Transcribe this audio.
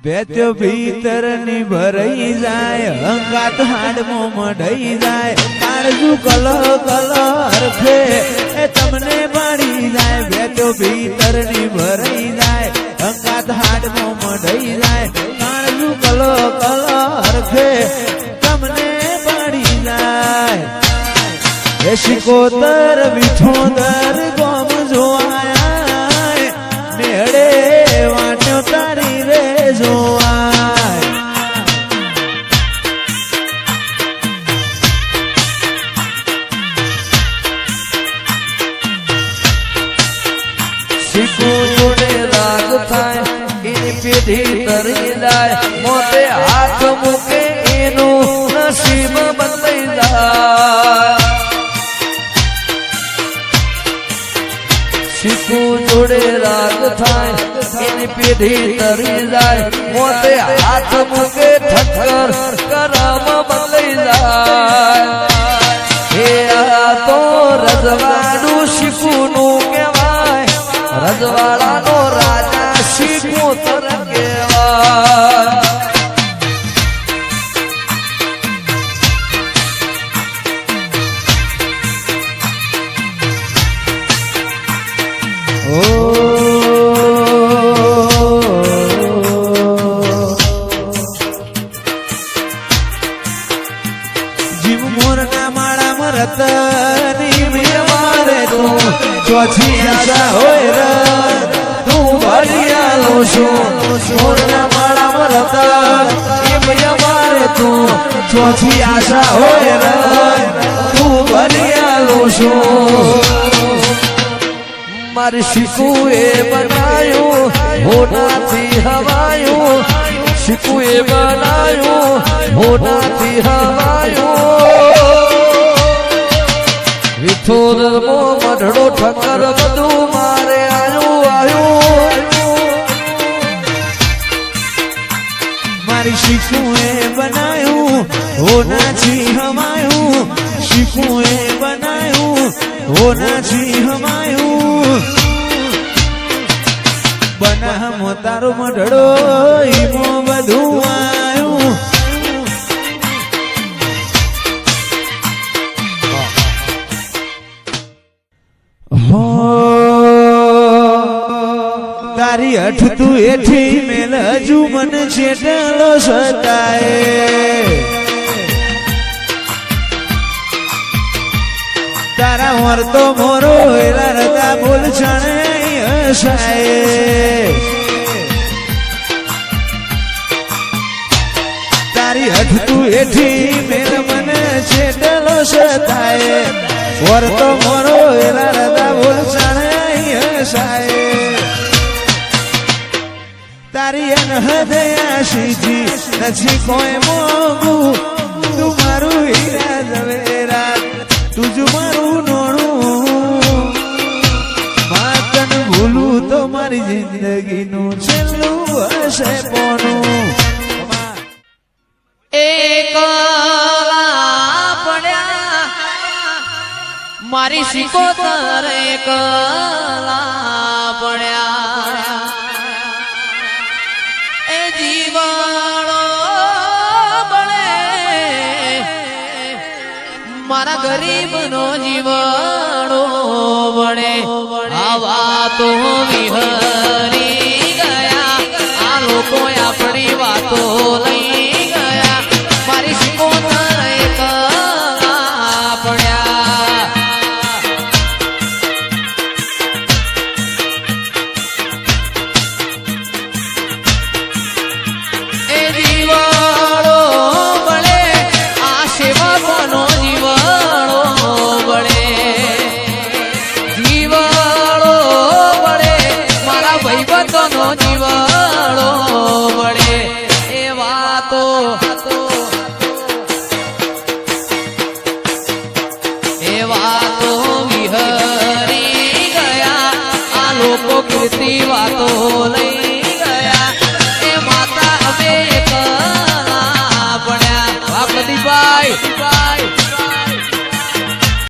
બેત્યો ભીતર ની ભરાઈ જાય, અંગાત હાડમો મઢાઈ જાય, કાળજુ કલહ હરખે એ તમને પાડી જાય. બેત્યો ભીતર ની ભરાઈ જાય, અંગાત હાડમો મઢાઈ જાય, કાળજુ કલહ હરખે તમને પાડી જાય. એ શિકોતર વિઠોદર ગોમ જોવાય, નેડે વાટ્યો તારી રે જોવાય. શીખો જોડે રાગ થાય, એની પેઢી તરી જાય, મોતે હાથ મૂકે એનું નસીબ બદલાઈ જાય. શીખો જોડે રાગ થાય, એની પેઢી તરી જાય, મોતે હાથ મૂકે ઠક્કર કરમ બદલાઈ જાય. હે આ તો રજવાડું શીખુનું કહેવાય, રજવાડાનો રાજા શીખોતર કહેવાય. જીવ મોરના માળામાં રતની મારે તું ચોથી આશા હોય તું ભરિયાલો છું. મોરના માળામાં રતન મારે તું ચોથી આશા હોય તું ભરિયાલો છું. મારી શીખું એ બનાયું હોનાથી હવાયું, શીખું એ બનાયું હોનાથી હવાયું. વિઠોદર મો મઢડો ઠક્કર બધું મારે આવ્યું. મારી શીખું એ બનાયું હોનાથી હવાયું, શીખું એ બનાયું હોનાથી હવાયું. બનામો તારો મઢડો ઈમો બધું આવ્યું. તારી હઠ તું એઠી મેલ હજુ મને છેટલો સતાય. તારા વર્તો મોરો એલા રતા બોલ છણે હસાય. તારી હઠ તું એઠી મેલ મને છેટલો સતાય. વર્તો મોરો એલા રતા બોલ છણે હસાય. તારી અનહદયા શીજી નથી કોઈ મોગું, તું મારું હીરા ઝવેરા, તુજું મારું નોણું. માતન ભૂલું તો મારી જિંદગીનું છેલ્લું હશે પોનું. એકલા પડ્યા મારી શીખોતર, એકલા પડ્યા એ જીવાણો બળે મારા ગરીબનો જીવાણો બળે. આવા તો વિહરી ગયા, આ લોકો આપણી વાતો લઈ ગયા. મારી શીખોતર એકલા પડ્યા. એ જીવાણો બળે આ સેવકોનો જીવાણો બળે. જીવાણો બળે મારા ભાઈબંધોનો જીવાણો બળે. એ વાતો વિહરી ગયા, આ લોકો કીર્તિ વાતો લઈ